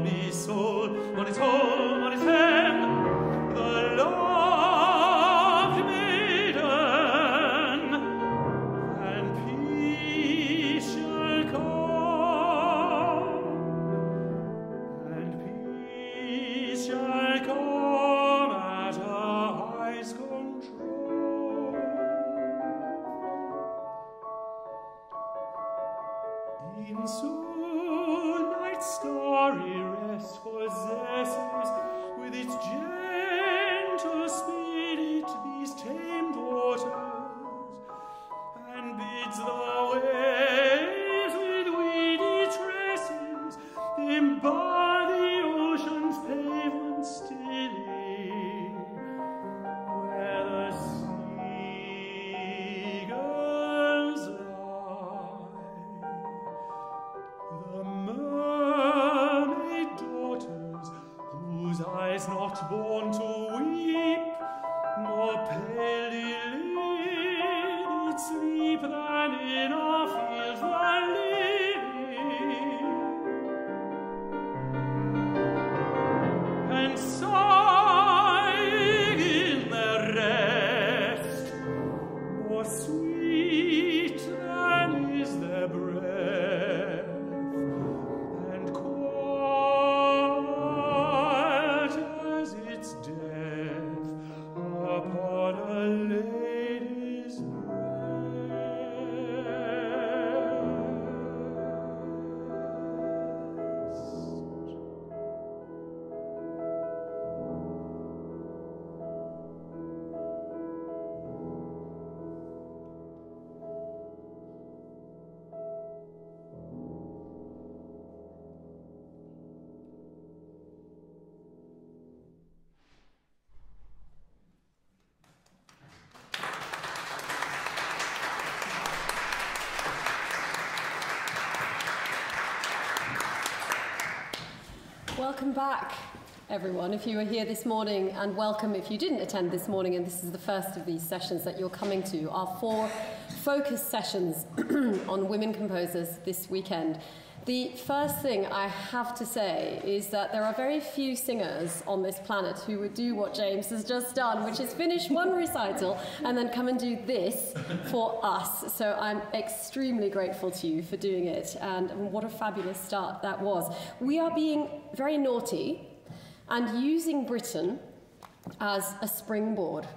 his soul, on his home, on his hand, the loved maiden, and peace shall come, and peace shall come at her highest control. In soon night's starry rest possesses with its gentle spirit these tame daughters, and bids the waves with weedy tresses embar the ocean's pavement stilly, where the seagulls lie. The mermaid daughters, whose eyes not born to weep, more palely did sleep than in our fields the lily, and sighing in their rest, more sweet than is their breath, and quiet as its death upon a lady's Welcome back, everyone, if you were here this morning, and welcome if you didn't attend this morning and this is the first of these sessions that you're coming to, our 4 focus sessions on women composers this weekend. The first thing I have to say is that there are very few singers on this planet who would do what James has just done, which is finish one recital and then come and do this for us. So I'm extremely grateful to you for doing it, and what a fabulous start that was. We are being very naughty and using Britain as a springboard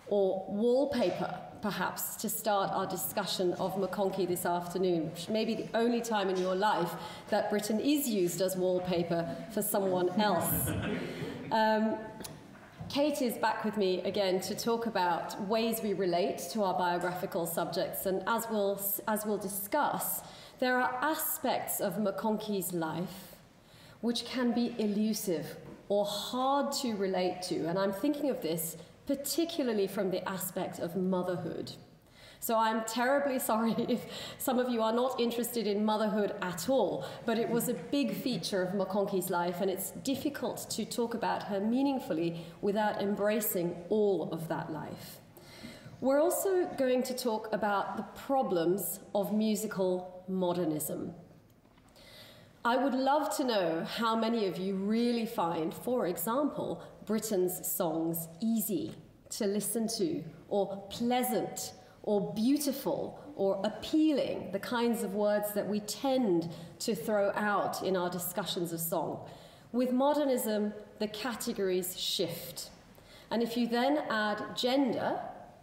or wallpaper, perhaps, to start our discussion of Maconchy this afternoon, which may be the only time in your life that Britain is used as wallpaper for someone else. Kate is back with me again to talk about ways we relate to our biographical subjects, and as we'll discuss, there are aspects of Maconchy's life which can be elusive or hard to relate to, and I'm thinking of this particularly from the aspect of motherhood. So I'm terribly sorry if some of you are not interested in motherhood at all, but it was a big feature of Maconchy's life, and it's difficult to talk about her meaningfully without embracing all of that life. We're also going to talk about the problems of musical modernism. I would love to know how many of you really find, for example, Britain's songs easy to listen to, or pleasant, or beautiful, or appealing, the kinds of words that we tend to throw out in our discussions of song. With modernism, the categories shift. And if you then add gender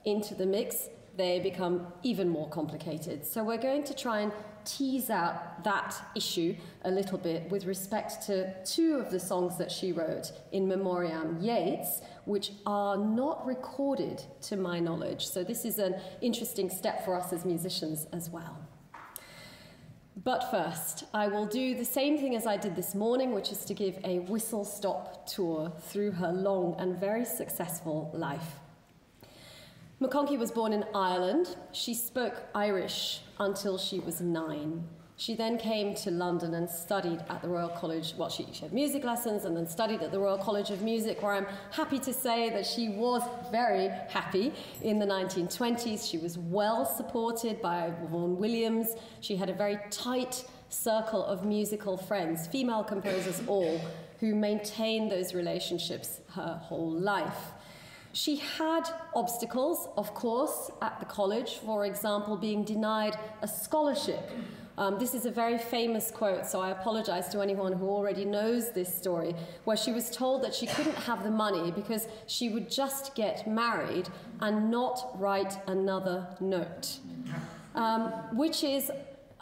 into the mix, they become even more complicated. So we're going to try and tease out that issue a little bit with respect to 2 of the songs that she wrote in Memoriam Yeats, which are not recorded to my knowledge. So this is an interesting step for us as musicians as well. But first, I will do the same thing as I did this morning, which is to give a whistle-stop tour through her long and very successful life. Maconchy was born in Ireland. She spoke Irish until she was 9. She then came to London and studied at the Royal College. Well, she had music lessons and then studied at the Royal College of Music, where I'm happy to say that she was very happy in the 1920s. She was well supported by Vaughan Williams. She had a very tight circle of musical friends, female composers all, who maintained those relationships her whole life. She had obstacles, of course, at the college, for example, being denied a scholarship. This is a very famous quote, so I apologize to anyone who already knows this story, where she was told that she couldn't have the money because she would just get married and not write another note, which is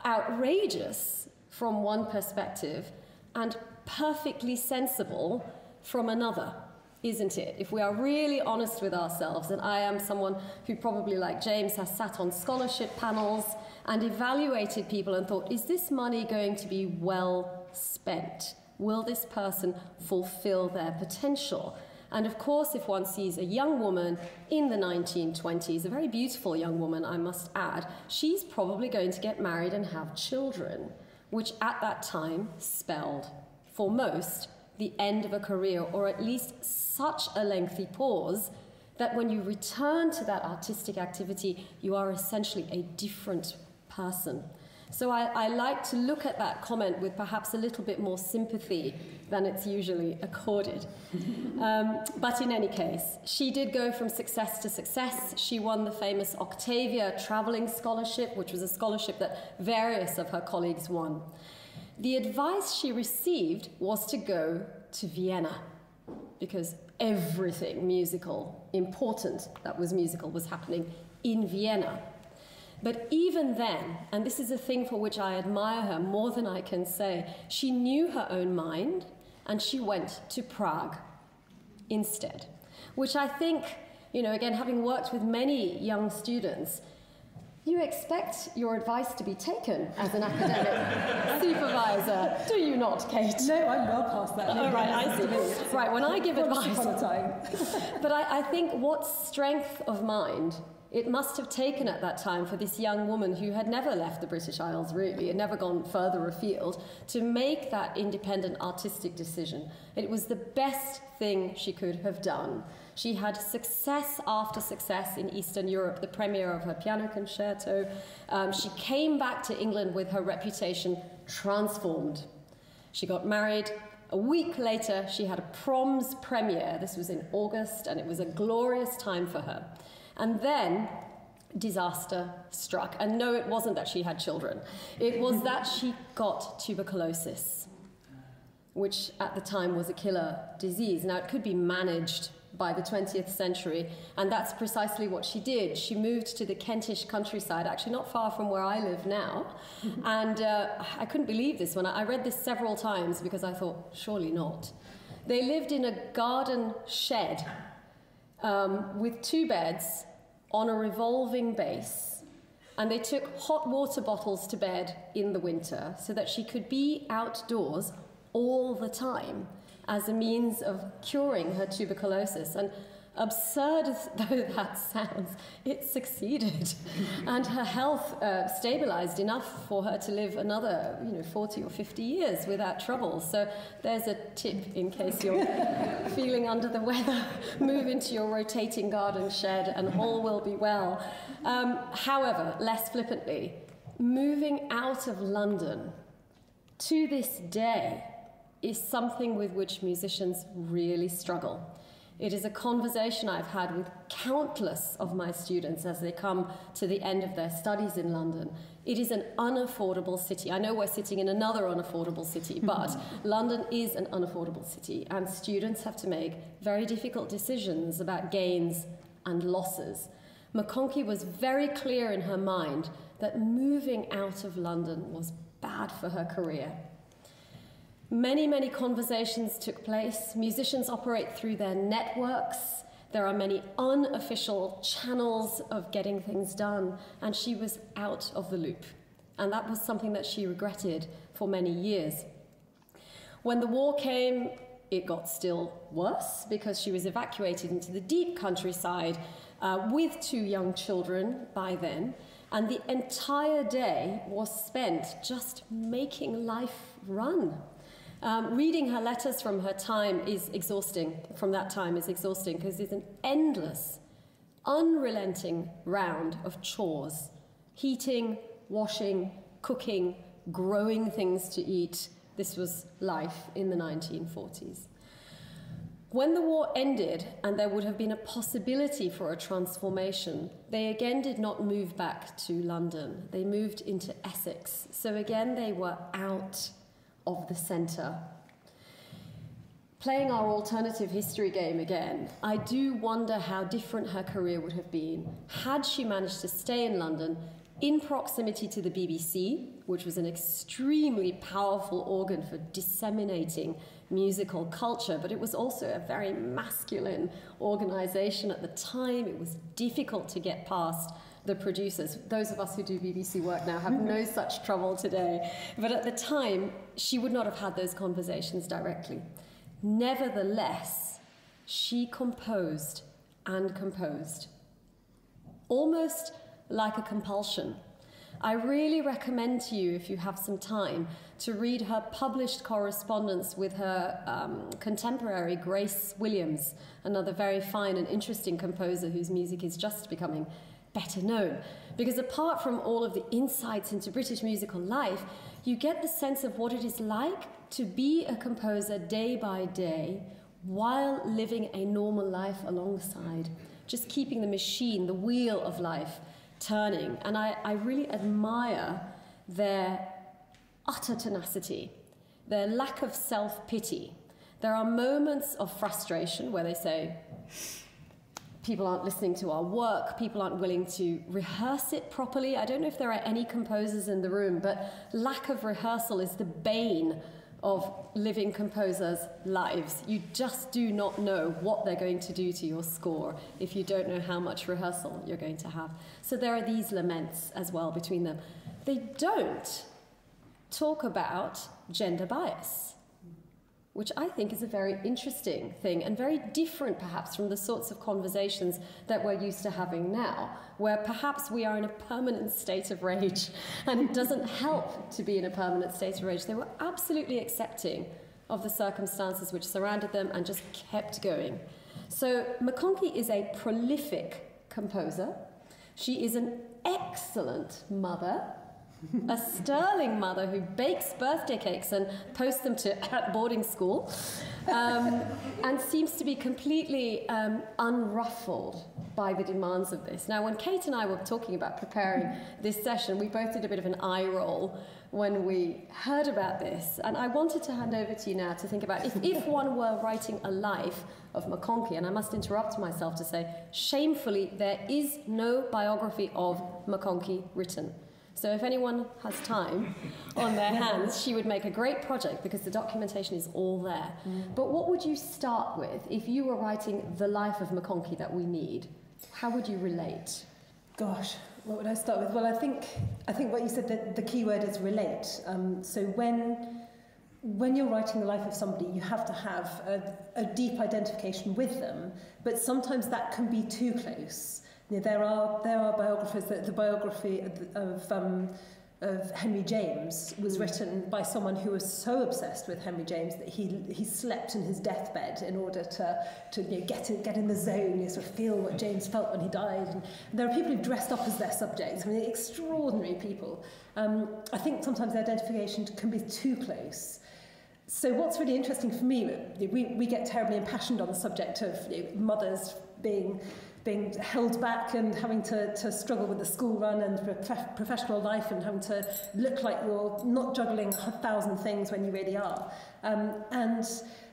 outrageous from one perspective and perfectly sensible from another. Isn't it? If we are really honest with ourselves, and I am someone who probably, like James, has sat on scholarship panels and evaluated people and thought, is this money going to be well spent? Will this person fulfill their potential? And of course, if one sees a young woman in the 1920s, a very beautiful young woman, I must add, she's probably going to get married and have children, which at that time spelled, for most, the end of a career, or at least such a lengthy pause that when you return to that artistic activity, you are essentially a different person. So I like to look at that comment with perhaps a little bit more sympathy than it's usually accorded. But in any case, she did go from success to success. She won the famous Octavia Traveling Scholarship, which was a scholarship that various of her colleagues won. The advice she received was to go to Vienna, because everything musical, important that was musical, was happening in Vienna. But even then, and this is a thing for which I admire her more than I can say, she knew her own mind and she went to Prague instead, which I think, again, having worked with many young students, you expect your advice to be taken as an academic supervisor, do you not, Kate? No, I'm well past that. Oh, right, I see. Right, when I give advice. Upon a time. But I think what strength of mind it must have taken at that time for this young woman who had never left the British Isles, really, and never gone further afield, to make that independent artistic decision. It was the best thing she could have done. She had success after success in Eastern Europe, the premiere of her piano concerto. She came back to England with her reputation transformed. She got married. A week later, she had a proms premiere. This was in August, and it was a glorious time for her. And then disaster struck. And no, it wasn't that she had children. It was that she got tuberculosis, which at the time was a killer disease. Now, it could be managed by the 20th century, and that's precisely what she did. She moved to the Kentish countryside, actually not far from where I live now, and I couldn't believe this when I read this several times because I thought, surely not. They lived in a garden shed with 2 beds on a revolving base, and they took hot water bottles to bed in the winter so that she could be outdoors all the time as a means of curing her tuberculosis. And absurd as though that sounds, it succeeded. And her health stabilized enough for her to live another 40 or 50 years without trouble. So there's a tip in case you're feeling under the weather. Move into your rotating garden shed and all will be well. However, less flippantly, moving out of London to this day is something with which musicians really struggle. It is a conversation I've had with countless of my students as they come to the end of their studies in London. It is an unaffordable city. I know we're sitting in another unaffordable city, but London is an unaffordable city, and students have to make very difficult decisions about gains and losses. Maconchy was very clear in her mind that moving out of London was bad for her career. Many, many conversations took place. Musicians operate through their networks. There are many unofficial channels of getting things done, and she was out of the loop. And that was something that she regretted for many years. When the war came, it got still worse because she was evacuated into the deep countryside with 2 young children by then, and the entire day was spent just making life run. Reading her letters from her time is exhausting, because it's an endless, unrelenting round of chores. Heating, washing, cooking, growing things to eat. This was life in the 1940s. When the war ended and there would have been a possibility for a transformation, they again did not move back to London. They moved into Essex. So again, they were out of the centre. Playing our alternative history game again, I do wonder how different her career would have been had she managed to stay in London in proximity to the BBC, which was an extremely powerful organ for disseminating musical culture, but it was also a very masculine organisation at the time. It was difficult to get past the producers. Those of us who do BBC work now have no such trouble today. But at the time, she would not have had those conversations directly. Nevertheless, she composed and composed, almost like a compulsion. I really recommend to you, if you have some time, to read her published correspondence with her contemporary Grace Williams, another very fine and interesting composer whose music is just becoming better known. Because apart from all of the insights into British musical life, you get the sense of what it is like to be a composer day by day while living a normal life alongside, just keeping the machine, the wheel of life, turning. And I really admire their utter tenacity, their lack of self-pity. There are moments of frustration where they say, people aren't listening to our work, people aren't willing to rehearse it properly. I don't know if there are any composers in the room, but lack of rehearsal is the bane of living composers' lives. You just do not know what they're going to do to your score if you don't know how much rehearsal you're going to have. So there are these laments as well between them. They don't talk about gender bias, which I think is a very interesting thing and very different perhaps from the sorts of conversations that we're used to having now, where perhaps we are in a permanent state of rage and it doesn't help to be in a permanent state of rage. They were absolutely accepting of the circumstances which surrounded them and just kept going. So Maconchy is a prolific composer. She is an excellent mother, a sterling mother who bakes birthday cakes and posts them at boarding school, and seems to be completely unruffled by the demands of this. Now, when Kate and I were talking about preparing this session, we both did a bit of an eye roll when we heard about this. And I wanted to hand over to you now to think about if one were writing a life of Maconchy, and I must interrupt myself to say, shamefully, there is no biography of Maconchy written. So if anyone has time on their hands, she would make a great project because the documentation is all there. But what would you start with if you were writing the life of Maconchy that we need? How would you relate? Gosh, what would I start with? Well, I think what you said, that the key word is relate. So when you're writing the life of somebody, you have to have a deep identification with them, but sometimes that can be too close. You know, there are biographers. The biography of Henry James was written by someone who was so obsessed with Henry James that he slept in his deathbed in order to get in the zone, sort of feel what James felt when he died. And there are people who've dressed up as their subjects. I mean, extraordinary people. I think sometimes the identification can be too close. So what's really interesting for me, we get terribly impassioned on the subject of mothers being held back and having to struggle with the school run and professional life and having to look like you're not juggling 1,000 things when you really are.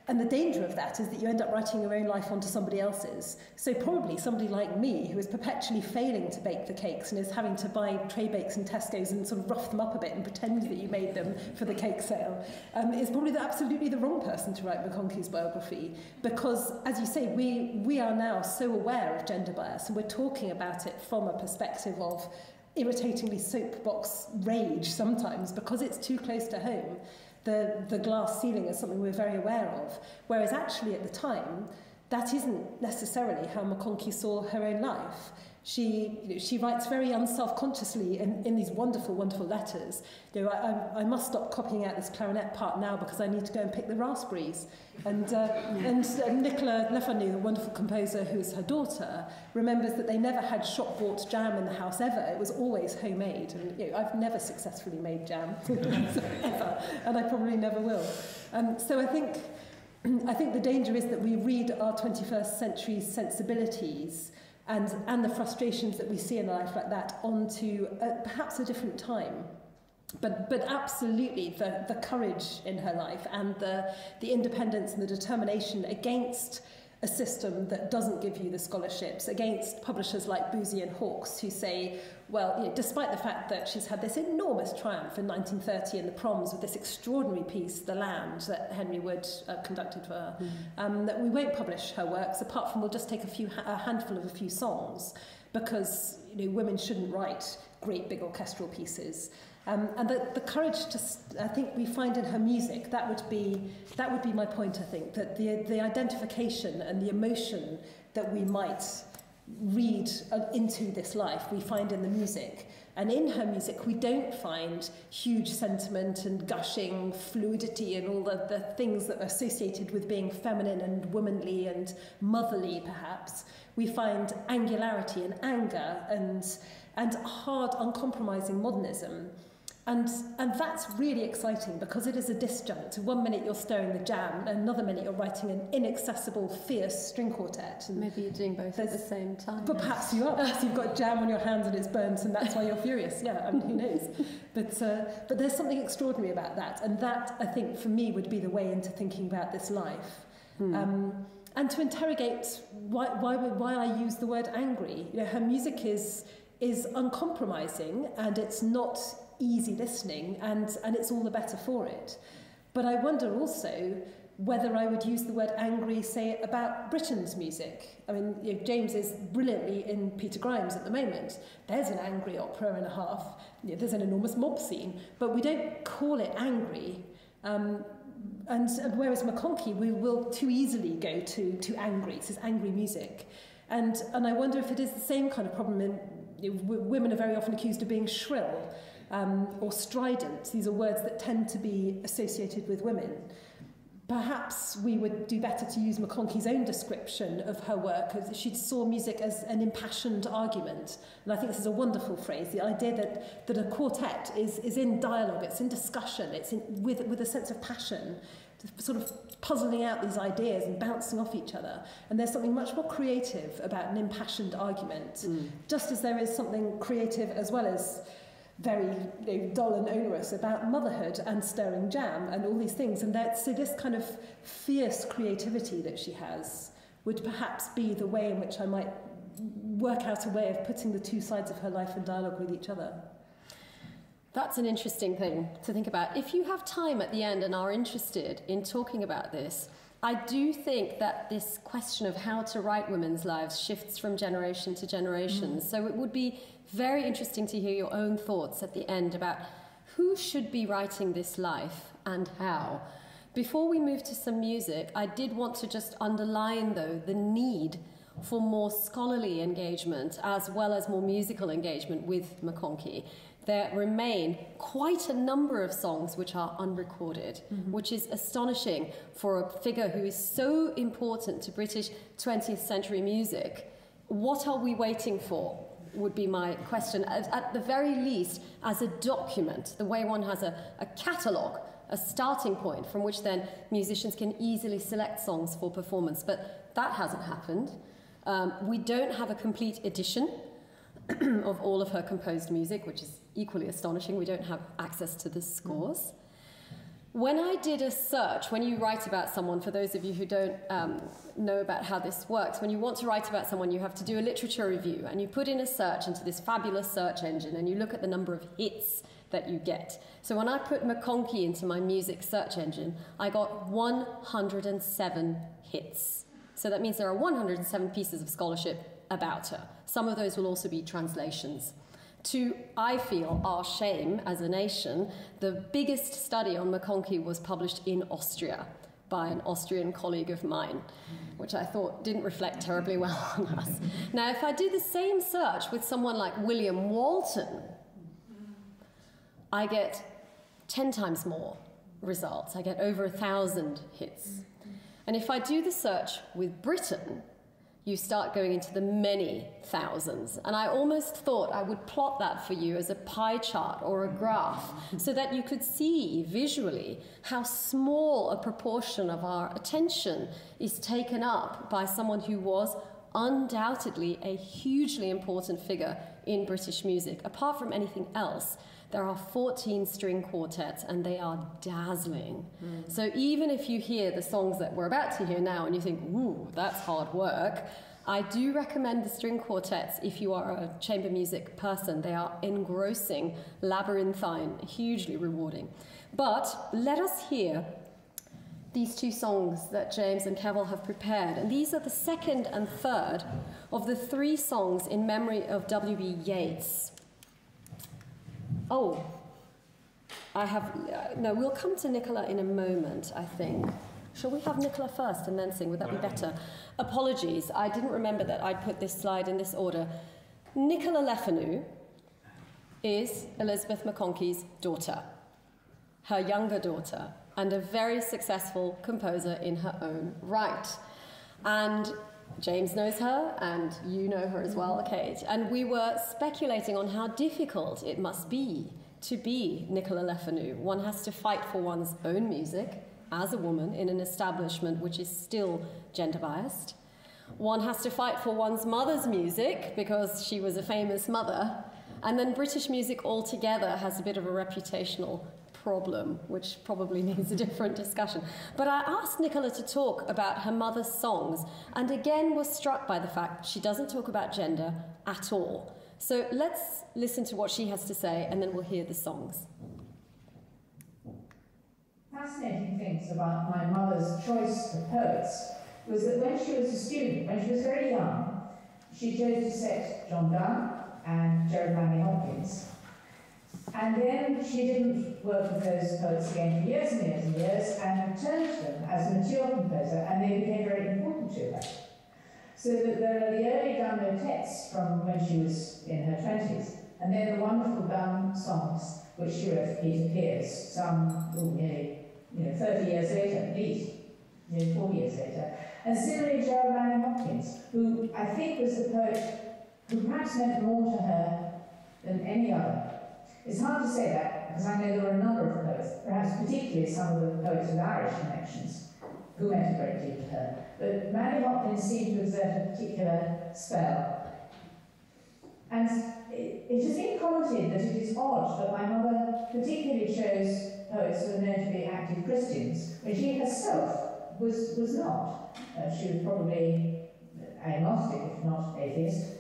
And the danger of that is that you end up writing your own life onto somebody else's. So probably somebody like me, who is perpetually failing to bake the cakes and is having to buy tray bakes in Tesco's and sort of rough them up a bit and pretend that you made them for the cake sale, is probably absolutely the wrong person to write Maconchy's biography. Because, as you say, we are now so aware of gender bias, and we're talking about it from a perspective of irritatingly soapbox rage sometimes, because it's too close to home. The glass ceiling is something we're very aware of, whereas actually at the time, that isn't necessarily how Maconchy saw her own life. She writes very unself-consciously in these wonderful, wonderful letters. I must stop copying out this clarinet part now because I need to go and pick the raspberries. And Nicola Lefanu, the wonderful composer who is her daughter, remembers that they never had shop-bought jam in the house ever. It was always homemade. And I've never successfully made jam, ever, and I probably never will. So I think the danger is that we read our 21st century sensibilities and the frustrations that we see in a life like that onto perhaps a different time. But absolutely the courage in her life and the independence and the determination against a system that doesn't give you the scholarships, against publishers like Boosey and Hawkes who say, well, despite the fact that she's had this enormous triumph in 1930 in the proms with this extraordinary piece, The Land, that Henry Wood conducted for her, that we won't publish her works, apart from we'll just take a handful of a few songs, because women shouldn't write great big orchestral pieces. And the courage I think we find in her music, that would be my point, I think, that the identification and the emotion that we might read into this life, we find in the music. And in her music, we don't find huge sentiment and gushing fluidity and all the things that are associated with being feminine and womanly and motherly, perhaps. We find angularity and anger and hard, uncompromising modernism. And that's really exciting because it is a disjunct. One minute you're stirring the jam, and another minute you're writing an inaccessible, fierce string quartet. And maybe you're doing both at the same time. But perhaps you are. Perhaps you've got jam on your hands and it's burnt, and that's why you're furious. Yeah, I mean, who knows? But there's something extraordinary about that, and that, I think, for me, would be the way into thinking about this life. And to interrogate why I use the word angry. Her music is uncompromising, and it's not easy listening, and it's all the better for it. But I wonder also whether I would use the word angry, say, about Britain's music. I mean, James is brilliantly in Peter Grimes at the moment. There's an angry opera and a half. There's an enormous mob scene, but we don't call it angry. And whereas Maconchy, we will too easily go to angry. It's angry music. And I wonder if it is the same kind of problem women are very often accused of being shrill. Or strident. These are words that tend to be associated with women. Perhaps we would do better to use Maconchy's own description of her work, as she saw music as an impassioned argument. And I think this is a wonderful phrase, the idea that a quartet is in dialogue, it's in discussion, it's with a sense of passion, sort of puzzling out these ideas and bouncing off each other. And there's something much more creative about an impassioned argument, just as there is something creative as well as very dull and onerous about motherhood and stirring jam and all these things. And so this kind of fierce creativity that she has would perhaps be the way in which I might work out a way of putting the two sides of her life in dialogue with each other. That's an interesting thing to think about. If you have time at the end and are interested in talking about this, I do think that this question of how to write women's lives shifts from generation to generation. So it would be very interesting to hear your own thoughts at the end about who should be writing this life and how. Before we move to some music, I did want to just underline, though, the need for more scholarly engagement as well as more musical engagement with Maconchy. There remain quite a number of songs which are unrecorded, which is astonishing for a figure who is so important to British 20th century music. What are we waiting for, would be my question. At the very least, as a document, the way one has a catalogue, a starting point from which then musicians can easily select songs for performance. But that hasn't happened. We don't have a complete edition of all of her composed music, which is equally astonishing. We don't have access to the scores. When I did a search, when you write about someone, for those of you who don't know about how this works, when you want to write about someone, you have to do a literature review, and you put in a search into this fabulous search engine, and you look at the number of hits that you get. So when I put Maconchy into my music search engine, I got 107 hits. So that means there are 107 pieces of scholarship about her. Some of those will also be translations. To, I feel, our shame as a nation, the biggest study on Maconchy was published in Austria, by an Austrian colleague of mine, which I thought didn't reflect terribly well on us. Now, if I do the same search with someone like William Walton, I get 10 times more results. I get over 1,000 hits. And if I do the search with Britain, you start going into the many thousands. And I almost thought I would plot that for you as a pie chart or a graph so that you could see visually how small a proportion of our attention is taken up by someone who was undoubtedly a hugely important figure in British music. Apart from anything else, there are 14 string quartets and they are dazzling. So even if you hear the songs that we're about to hear now and you think, ooh, that's hard work, I do recommend the string quartets if you are a chamber music person. They are engrossing, labyrinthine, hugely rewarding. But let us hear these two songs that James and Keval have prepared. And these are the second and third of the 3 songs in memory of W.B. Yeats. Oh, I have... no, we'll come to Nicola in a moment, I think. Shall we have Nicola first and then sing? Would that be better? Apologies, I didn't remember that I'd put this slide in this order. Nicola Lefanu is Elizabeth Maconchy's daughter, her younger daughter, and a very successful composer in her own right. And James knows her, and you know her as well, Kate. And we were speculating on how difficult it must be to be Nicola Lefanu. One has to fight for one's own music as a woman in an establishment which is still gender-biased. One has to fight for one's mother's music because she was a famous mother. And then British music altogether has a bit of a reputational problem, which probably needs a different discussion. But I asked Nicola to talk about her mother's songs, and again was struck by the fact she doesn't talk about gender at all. So let's listen to what she has to say, and then we'll hear the songs. Fascinating things about my mother's choice of poets was that when she was a student, when she was very young, she chose to set John Donne and Jeremiah Hopkins. And then she didn't work with those poets again for years and years and years, and returned to them as a mature composer, and they became very important to her. So that there are the early Donne motets from when she was in her 20s, and then the wonderful Donne songs which she wrote for Peter Pears, some nearly 30 years later, at least, nearly 40 years later. And similarly, Jeremiah Hopkins, who I think was the poet who perhaps meant more to her than any other. It's hard to say that, because I know there were a number of poets, perhaps particularly some of the poets with Irish connections, who meant a great deal to her. But Mary Hopkins seemed to exert a particular spell. And it has been commented that it is odd that my mother particularly chose poets who are known to be active Christians, when she herself was not. She was probably agnostic, if not atheist.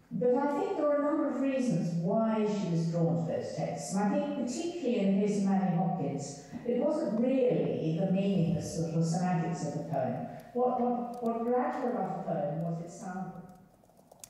But I think there are a number of reasons why she was drawn to those texts. And I think particularly in the case of Mary Hopkins, it wasn't really the meaningless sort of semantics of the poem. What grabbed her about the poem was its sound.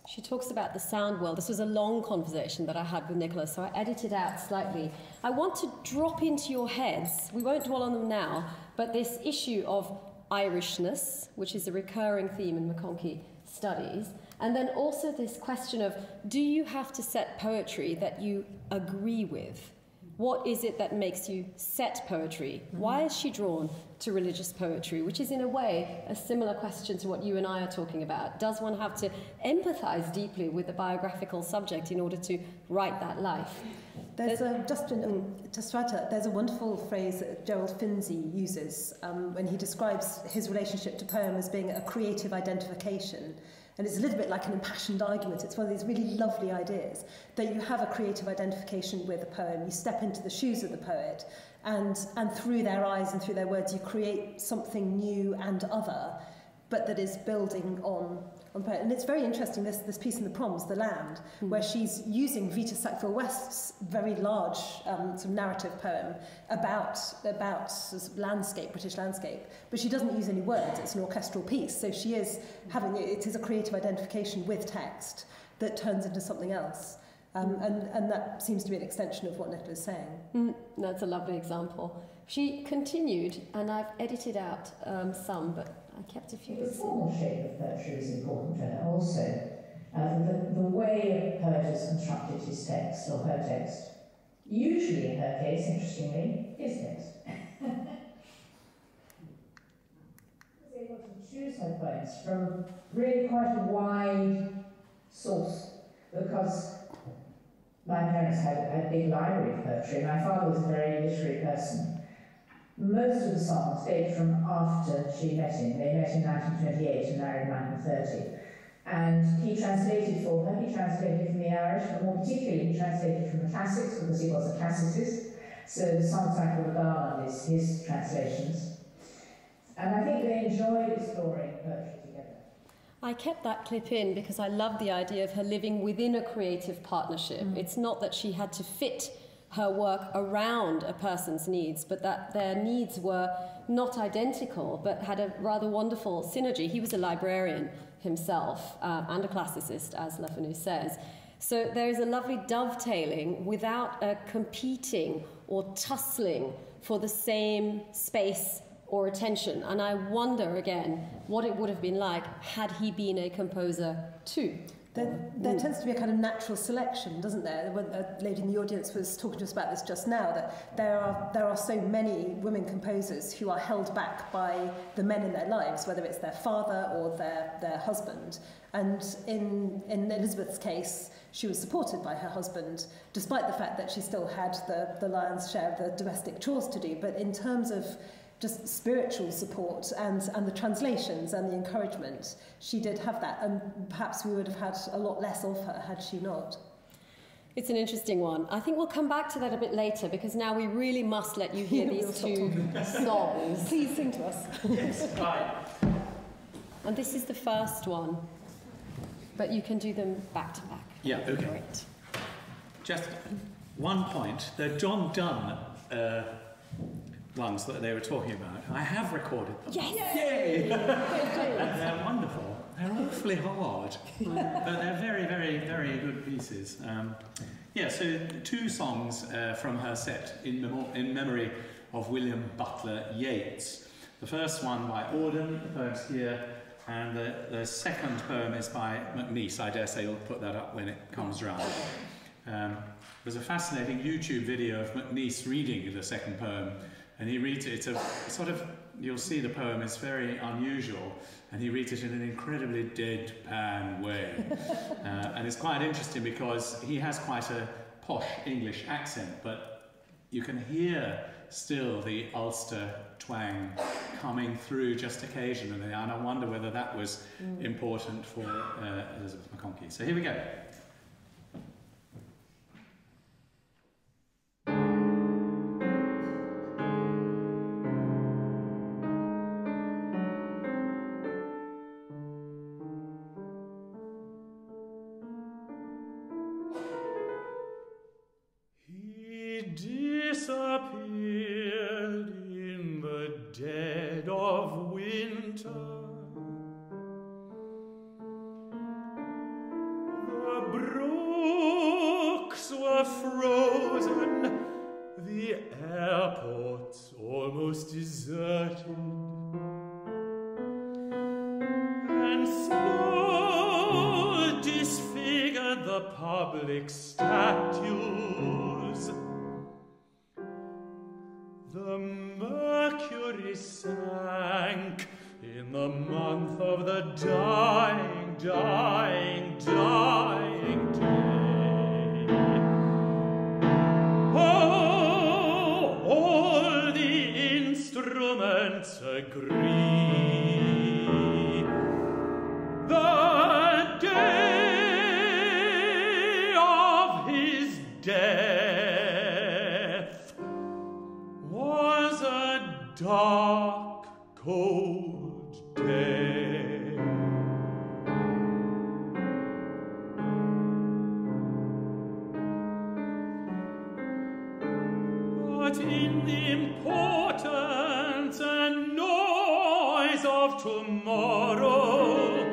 She talks about the sound world. This was a long conversation that I had with Nicola, so I edited out slightly. I want to drop into your heads, we won't dwell on them now, but this issue of Irishness, which is a recurring theme in Maconchy studies, and then also this question of, do you have to set poetry that you agree with? What is it that makes you set poetry? Why is she drawn to religious poetry, which is in a way a similar question to what you and I are talking about? Does one have to empathize deeply with the biographical subject in order to write that life? There's a wonderful phrase that Gerald Finzi uses when he describes his relationship to poem as being a creative identification. And it's a little bit like an impassioned argument. It's one of these really lovely ideas that you have a creative identification with a poem. You step into the shoes of the poet, and through their eyes and through their words, you create something new and other, but that is building on poet. And it's very interesting, this piece in the Proms, The Land, where she's using Vita Sackville-West's very large sort of narrative poem about sort of landscape, British landscape, but she doesn't use any words. It's an orchestral piece, so she is it is a creative identification with text that turns into something else. And that seems to be an extension of what Nicola's saying. That's a lovely example. She continued, and I've edited out some, but I kept a few. The formal shape of poetry is important to her also. The way a poet has constructed his text or her text, usually in her case, interestingly, his text. I was able to choose her poems from really quite a wide source, because my parents had a big library of poetry. My father was a very literary person. Most of the songs date from after she met him. They met in 1928 and married in 1930. And he translated for her. He translated from the Irish, but more particularly he translated from the classics, because he was a classicist. So the song cycle of the Garland is his translations. And I think they enjoyed exploring poetry together. I kept that clip in because I love the idea of her living within a creative partnership. It's not that she had to fit her work around a person's needs, but that their needs were not identical, but had a rather wonderful synergy. He was a librarian himself and a classicist, as Le Fanu says. So there is a lovely dovetailing without a competing or tussling for the same space or attention. And I wonder, again, what it would have been like had he been a composer too. There tends to be a kind of natural selection, doesn't there? When a lady in the audience was talking to us about this just now, that there are so many women composers who are held back by the men in their lives, whether it's their father or their husband. And in Elizabeth's case, she was supported by her husband, despite the fact that she still had the lion's share of the domestic chores to do. But in terms of just spiritual support and the translations and the encouragement, she did have that, and perhaps we would have had a lot less of her had she not. It's an interesting one. I think we'll come back to that a bit later, because now we really must let you hear these two songs. Please sing to us. Yes, right. And this is the first one, but you can do them back to back. Yeah, okay. Great. Just one point. The John Donne ones that they were talking about, I have recorded them. Yes! Yay! And they're wonderful. They're awfully hard, but they're very, very, very good pieces. Yeah, so two songs from her set in memory of William Butler Yeats. The first one by Auden, the poem's here, and the second poem is by McNeice. I dare say you'll put that up when it comes round. There's a fascinating YouTube video of McNeice reading the second poem, and he reads it. It's a sort of, you'll see the poem is very unusual, and he reads it in an incredibly deadpan way. And it's quite interesting because he has quite a posh English accent, but you can hear still the Ulster twang coming through just occasionally, and I wonder whether that was important for Elizabeth Maconchy. So here we go. Disappeared in the dead of winter. The brooks were frozen, the airports almost deserted, and snow disfigured the public statues. The mercury sank in the month of the dying, dying, dying day. Oh, all the instruments agree. The day of his death was a dark, cold day. But in the importance and noise of tomorrow,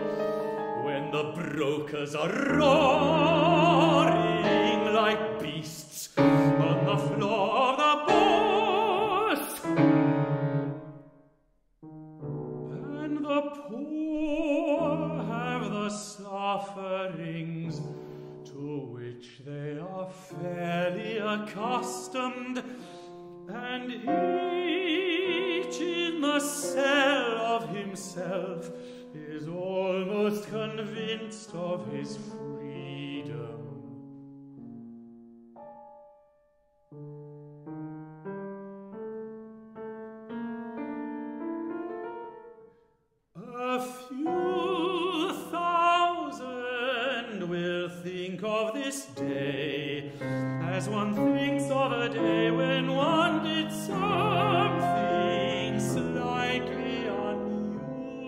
when the brokers are roaring like beasts on the floor of the bourse, the poor have the sufferings to which they are fairly accustomed, and each in the cell of himself is almost convinced of his freedom. A few thousand will think of this day as one thinks of a day when one did something slightly unusual.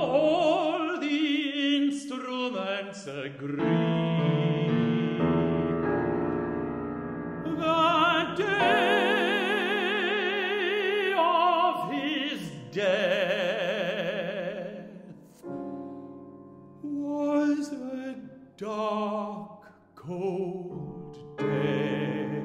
All the instruments agree. The day of his death was a dark, cold day.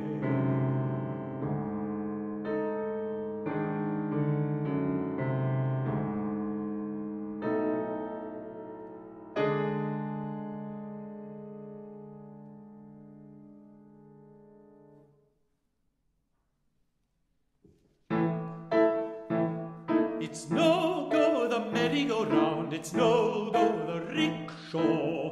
It's no go the merry-go-round, it's no go the rickshaw.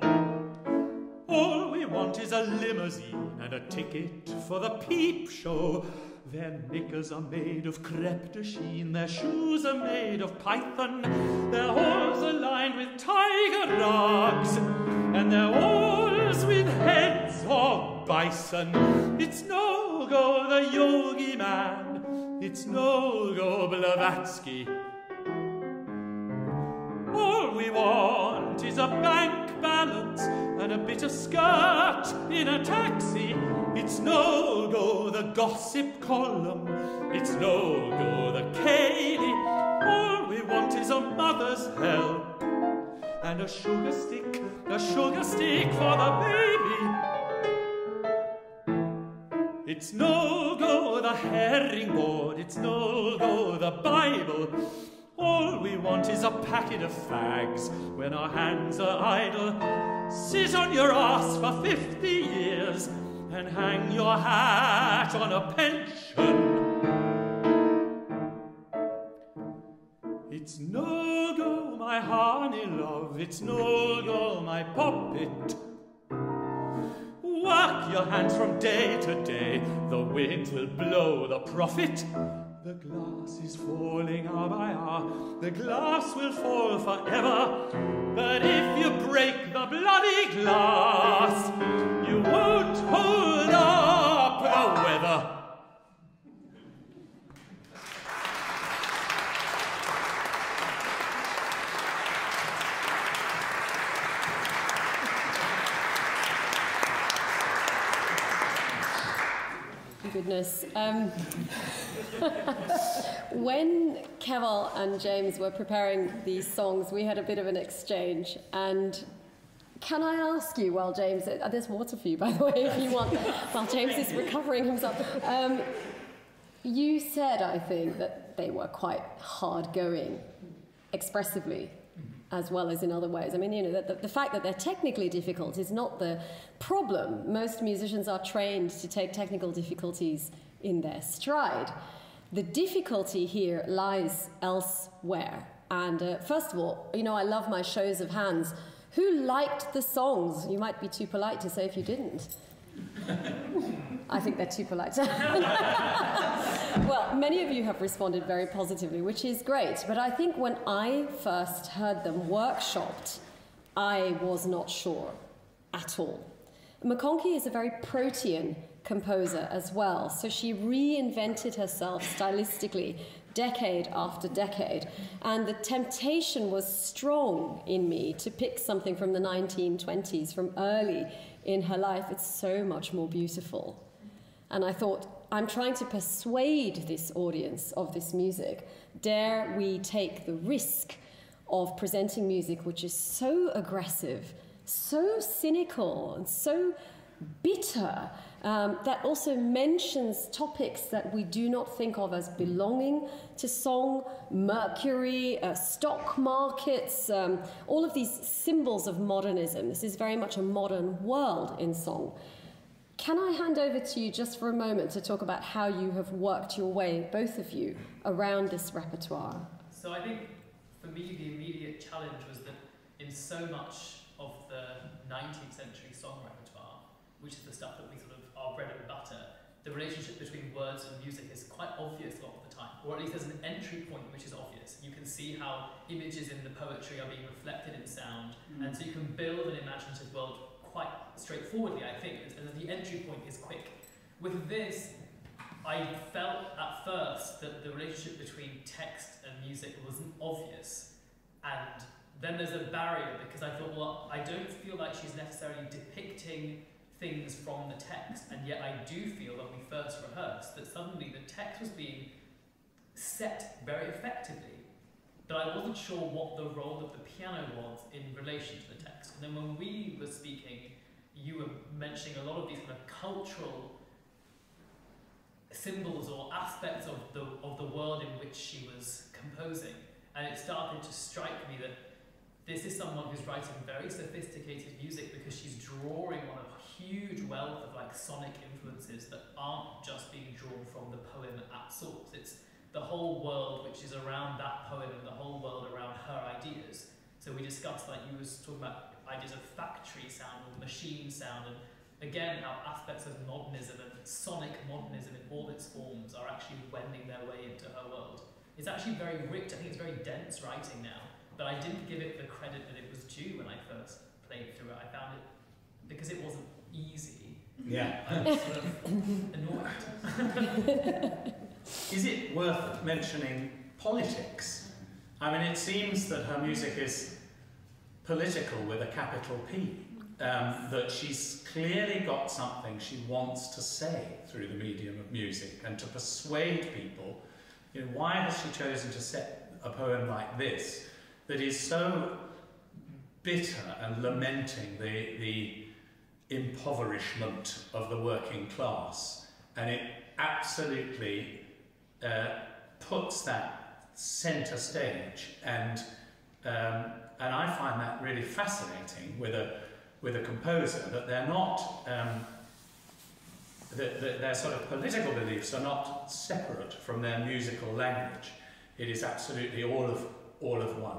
All we want is a limousine and a ticket for the peep show. Their knickers are made of crepe de chine, their shoes are made of python, their hose are lined with tiger rugs, and their oars with heads of bison. It's no go the yogi man, it's no go Blavatsky. All we want is a bank balance and a bit of skirt in a taxi. It's no go the gossip column, it's no go the Katie. All we want is a mother's help and a sugar stick for the baby. It's no go the herring board, it's no go the Bible. All we want is a packet of fags when our hands are idle. Sit on your ass for 50 years and hang your hat on a pension. It's no go, my honey love, it's no go, my puppet. Work your hands from day to day, the wind will blow the profit. The glass is falling hour by hour, the glass will fall forever. But if you break the bloody glass, you won't hold up the weather. Goodness. When Keval and James were preparing these songs, we had a bit of an exchange. And can I ask you, while James, there's water for you, by the way, if you want, while James is recovering himself. You said, I think, that they were quite hard-going, expressively, as well as in other ways. I mean, you know, the fact that they're technically difficult is not the problem. Most musicians are trained to take technical difficulties in their stride. The difficulty here lies elsewhere. And first of all, you know, I love my shows of hands. Who liked the songs? You might be too polite to say if you didn't. I think they're too polite. Well, many of you have responded very positively, which is great. But I think when I first heard them workshopped, I was not sure at all. Maconchy is a very protean composer as well, so she reinvented herself stylistically decade after decade, and the temptation was strong in me to pick something from the 1920s, from early in her life. It's so much more beautiful. And I thought, I'm trying to persuade this audience of this music. Dare we take the risk of presenting music which is so aggressive, so cynical, and so bitter, that also mentions topics that we do not think of as belonging to song: mercury, stock markets, all of these symbols of modernism. This is very much a modern world in song. Can I hand over to you just for a moment to talk about how you have worked your way, both of you, around this repertoire? So I think for me the immediate challenge was that in so much of the 19th century song repertoire, which is the stuff that we sort of our bread and butter, the relationship between words and music is quite obvious a lot of the time, or at least there's an entry point which is obvious. You can see how images in the poetry are being reflected in sound, and so you can build an imaginative world quite straightforwardly, I think, and the entry point is quick. With this, I felt at first that the relationship between text and music wasn't obvious, and then there's a barrier because I thought, well, I don't feel like she's necessarily depicting things from the text, and yet I do feel when we first rehearsed that suddenly the text was being set very effectively, but I wasn't sure what the role of the piano was in relation to the text. And then when we were speaking, you were mentioning a lot of these kind of cultural symbols or aspects of the world in which she was composing, and it started to strike me that this is someone who's writing very sophisticated music because she's drawing on a huge wealth of like sonic influences that aren't just being drawn from the poem at source. It's the whole world which is around that poem and the whole world around her ideas. So we discussed, like you was talking about ideas of factory sound or machine sound, and again how aspects of modernism and sonic modernism in all its forms are actually wending their way into her world. It's actually very rich. I think it's very dense writing now, but I didn't give it the credit that it was due when I first played through it. I found it, because it wasn't easy, I was sort of annoyed. Is it worth mentioning politics? I mean, it seems that her music is political with a capital P, that she's clearly got something she wants to say through the medium of music and to persuade people. You know, why has she chosen to set a poem like this that is so bitter and lamenting the impoverishment of the working class, and it absolutely puts that centre stage, and I find that really fascinating with a composer, that they're not that their sort of political beliefs are not separate from their musical language. It is absolutely all of one.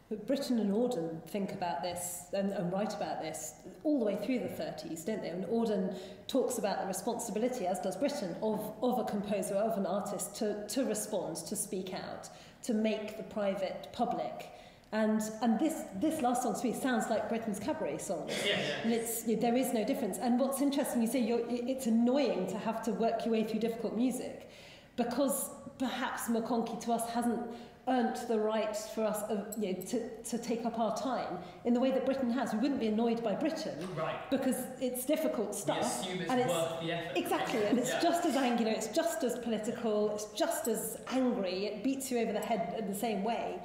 But Britten and Auden think about this and write about this all the way through the 30s, don't they? And Auden talks about the responsibility, as does Britten, of a composer, of an artist, to respond, to speak out, to make the private public. And this last song to me sounds like Britten's cabaret song. Yeah. And there is no difference. And what's interesting, you say it's annoying to have to work your way through difficult music, because perhaps Maconchy to us hasn't earned the right for us to take up our time in the way that Britten has. We wouldn't be annoyed by Britten, right, because it's difficult stuff. We assume it's worth the effort. Exactly, and it's just as angular, it's just as political, it's just as angry, it beats you over the head in the same way.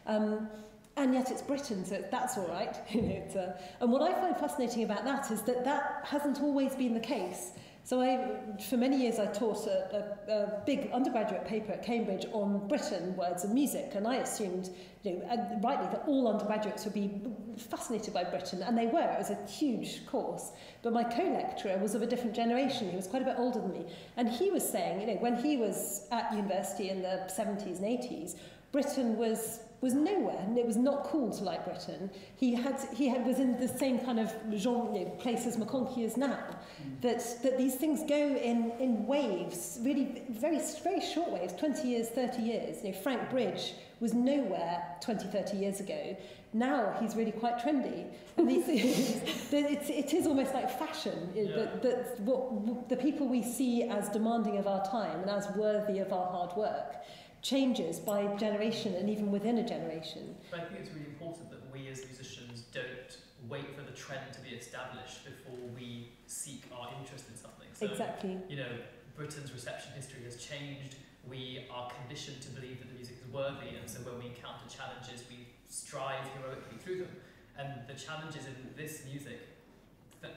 And yet it's Britain, so that's all right. And what I find fascinating about that is that hasn't always been the case. So for many years I taught a big undergraduate paper at Cambridge on Britain, words and music, and I assumed, rightly, that all undergraduates would be fascinated by Britain, and they were. It was a huge course. But my co-lecturer was of a different generation. He was quite a bit older than me, and he was saying, when he was at university in the 70s and 80s, Britain was nowhere, and it was not cool to like Britain. He was in the same kind of genre, place as Maconchy is now. That these things go in waves, really very, very short waves, 20 years, 30 years. Frank Bridge was nowhere 20, 30 years ago. Now he's really quite trendy. And it is almost like fashion, that what the people we see as demanding of our time and as worthy of our hard work changes by generation and even within a generation. But I think it's really important that we as musicians don't wait for the trend to be established before we seek our interest in something. So, exactly. Britain's reception history has changed. We are conditioned to believe that the music is worthy, and so when we encounter challenges, we strive through them. And the challenges in this music,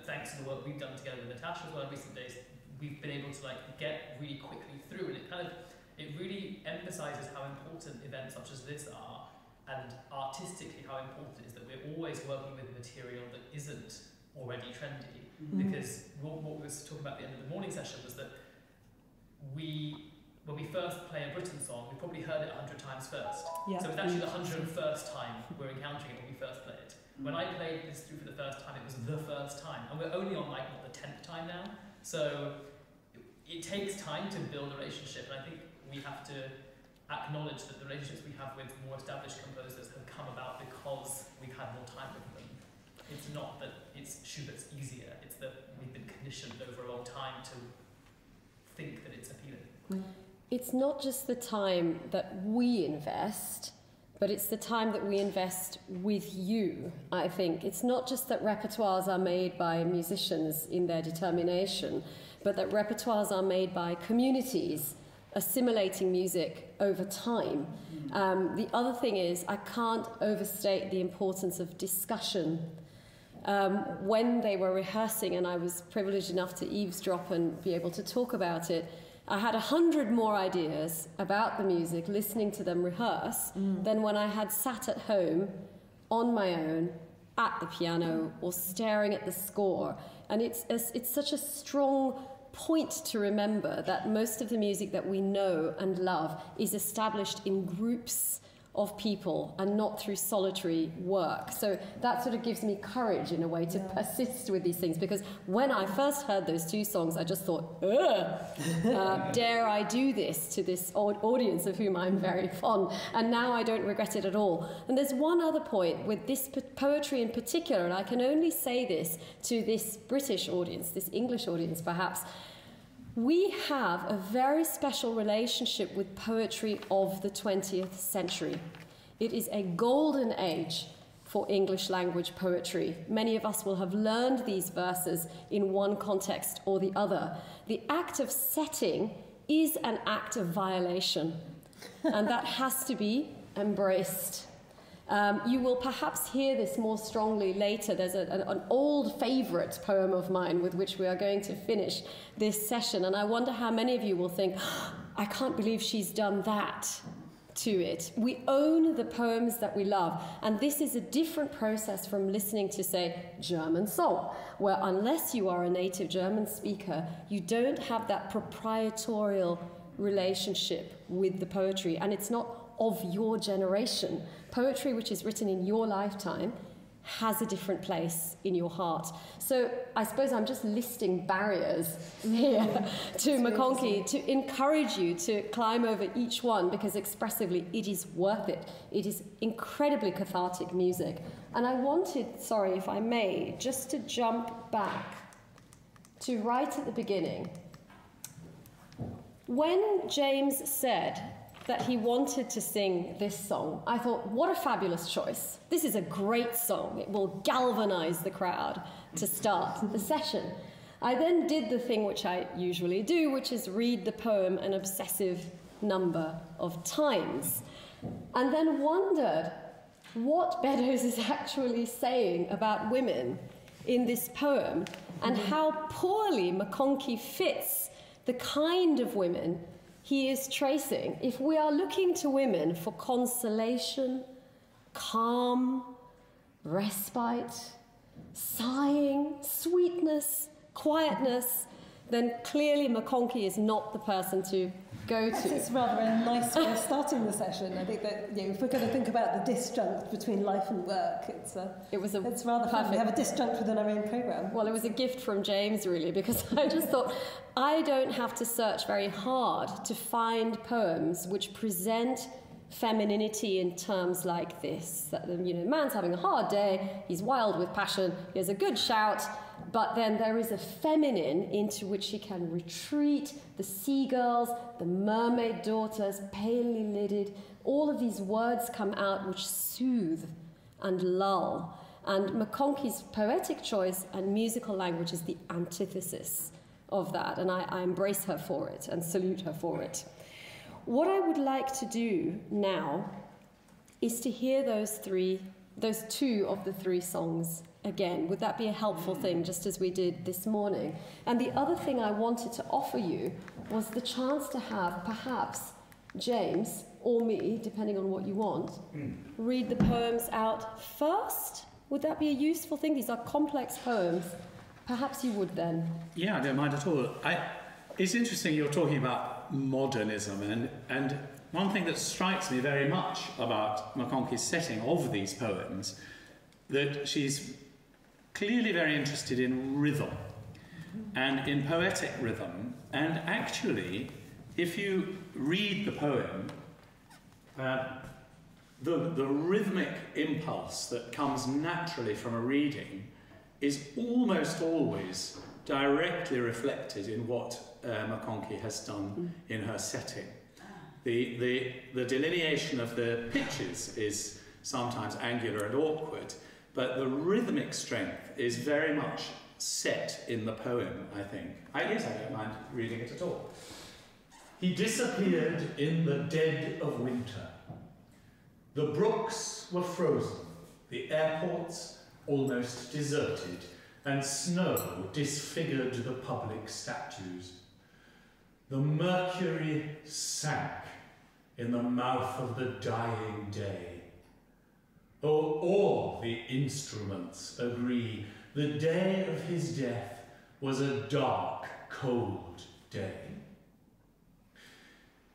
thanks to the work we've done together with Natasha as well in recent days, we've been able to like get really quickly through, and it really emphasises how important events such as this are, and artistically how important it is that we're always working with material that isn't already trendy. Because what we were talking about at the end of the morning session was that when we first play a Britain song, we probably heard it 100 times first. Yeah. So it's actually the 101st time we're encountering it when we first play it. When I played this through for the first time, it was the first time, and we're only on like what, the 10th time now. So it takes time to build a relationship, and I think we have to acknowledge that the relationships we have with more established composers have come about because we've had more time with them. It's not that it's Schubert's easier, it's that we've been conditioned over a long time to think that it's appealing. It's not just the time that we invest, but it's the time that we invest with you, I think. It's not just that repertoires are made by musicians in their determination, but that repertoires are made by communities assimilating music over time. The other thing is, I can't overstate the importance of discussion. When they were rehearsing, and I was privileged enough to eavesdrop and be able to talk about it, I had 100 more ideas about the music, listening to them rehearse, than when I had sat at home on my own at the piano or staring at the score. And it's such a strong point to remember that most of the music that we know and love is established in groups of people and not through solitary work. So that sort of gives me courage in a way to persist with these things, because when I first heard those two songs, I just thought, dare I do this to this audience of whom I'm very fond, and now I don't regret it at all. And there's one other point with this poetry in particular, and I can only say this to this British audience, this English audience perhaps. We have a very special relationship with poetry of the 20th century. It is a golden age for English language poetry. Many of us will have learned these verses in one context or the other. The act of setting is an act of violation, and that has to be embraced. You will perhaps hear this more strongly later. There's an old favourite poem of mine with which we are going to finish this session, and I wonder how many of you will think, I can't believe she's done that to it. We own the poems that we love, and this is a different process from listening to, say, German song, where unless you are a native German speaker, you don't have that proprietorial relationship with the poetry, and it's not of your generation. Poetry which is written in your lifetime has a different place in your heart. So I suppose I'm just listing barriers here to Maconchy to encourage you to climb over each one, because expressively it is worth it. It is incredibly cathartic music. And I wanted, sorry if I may, just to jump back to right at the beginning. When James said that he wanted to sing this song, I thought, what a fabulous choice. This is a great song. It will galvanize the crowd to start the session. I then did the thing which I usually do, which is read the poem an obsessive number of times, and then wondered what Beddoes is actually saying about women in this poem, and how poorly Maconchy fits the kind of women he is tracing. If we are looking to women for consolation, calm, respite, sighing, sweetness, quietness, then clearly Maconchy is not the person to go to. It's rather a nice way of starting the session. I think that, if we're going to think about the disjunct between life and work, it's rather fun. We have a disjunct within our own programme. Well, it was a gift from James, really, because I just thought I don't have to search very hard to find poems which present femininity in terms like this. That, man's having a hard day, he's wild with passion, he has a good shout, but then there is a feminine into which he can retreat. The seagulls, the mermaid daughters, palely lidded, all of these words come out which soothe and lull. And Maconchy's poetic choice and musical language is the antithesis of that, and I embrace her for it and salute her for it. What I would like to do now is to hear those three those two of the three songs again? Would that be a helpful thing, just as we did this morning? And the other thing I wanted to offer you was the chance to have perhaps James or me, depending on what you want, read the poems out first. Would that be a useful thing? These are complex poems. Perhaps you would then. Yeah, I don't mind at all. It's interesting you're talking about modernism, and one thing that strikes me very much about Maconchy's setting of these poems, that she's clearly very interested in rhythm and in poetic rhythm. And actually, if you read the poem, the rhythmic impulse that comes naturally from a reading is almost always directly reflected in what Maconchy has done in her setting. The delineation of the pitches is sometimes angular and awkward, but the rhythmic strength is very much set in the poem, I think. Yes, I don't mind reading it at all. He disappeared in the dead of winter. The brooks were frozen, the airports almost deserted, and snow disfigured the public statues. The mercury sank in the mouth of the dying day. Oh, all the instruments agree the day of his death was a dark, cold day.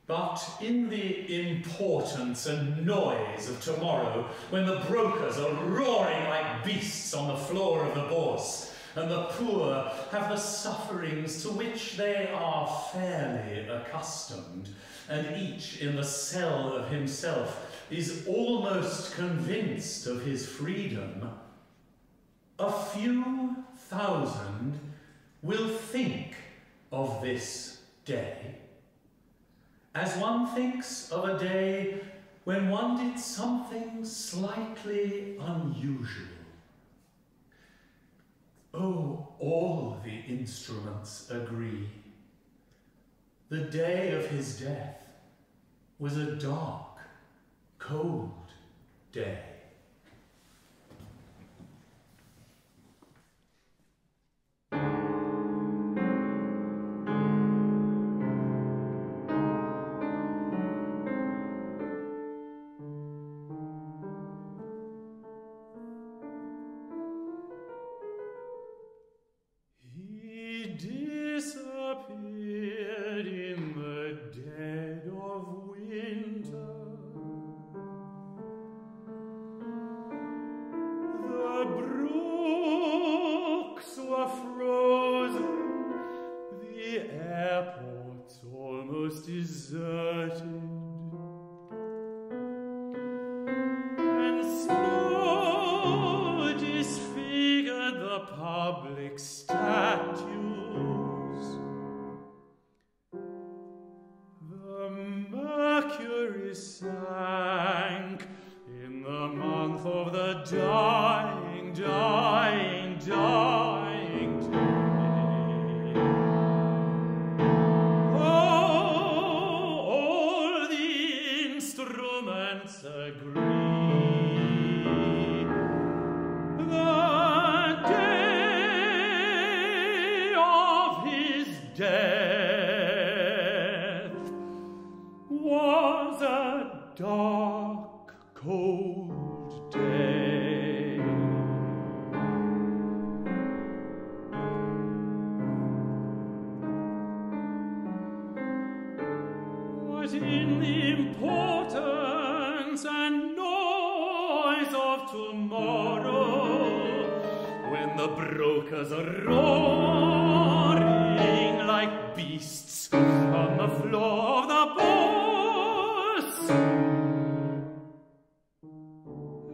But in the importance and noise of tomorrow, when the brokers are roaring like beasts on the floor of the bourse, and the poor have the sufferings to which they are fairly accustomed, and each in the cell of himself is almost convinced of his freedom, a few thousand will think of this day as one thinks of a day when one did something slightly unusual. Oh, all the instruments agree. The day of his death was a dark, cold day. In the importance and noise of tomorrow, when the brokers are roaring like beasts on the floor of the bourse,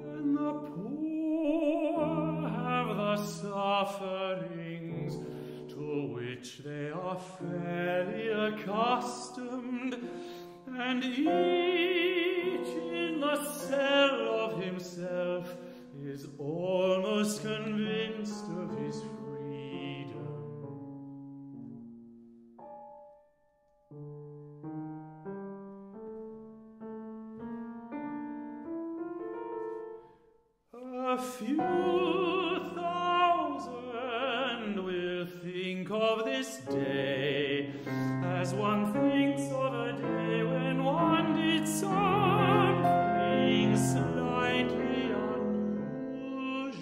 and the poor have the sufferings to which they are fairly accustomed, and each in the cell of himself is almost convinced of his freedom. A few thousand will think of this day as one thinks of a day when one did something slightly unusual.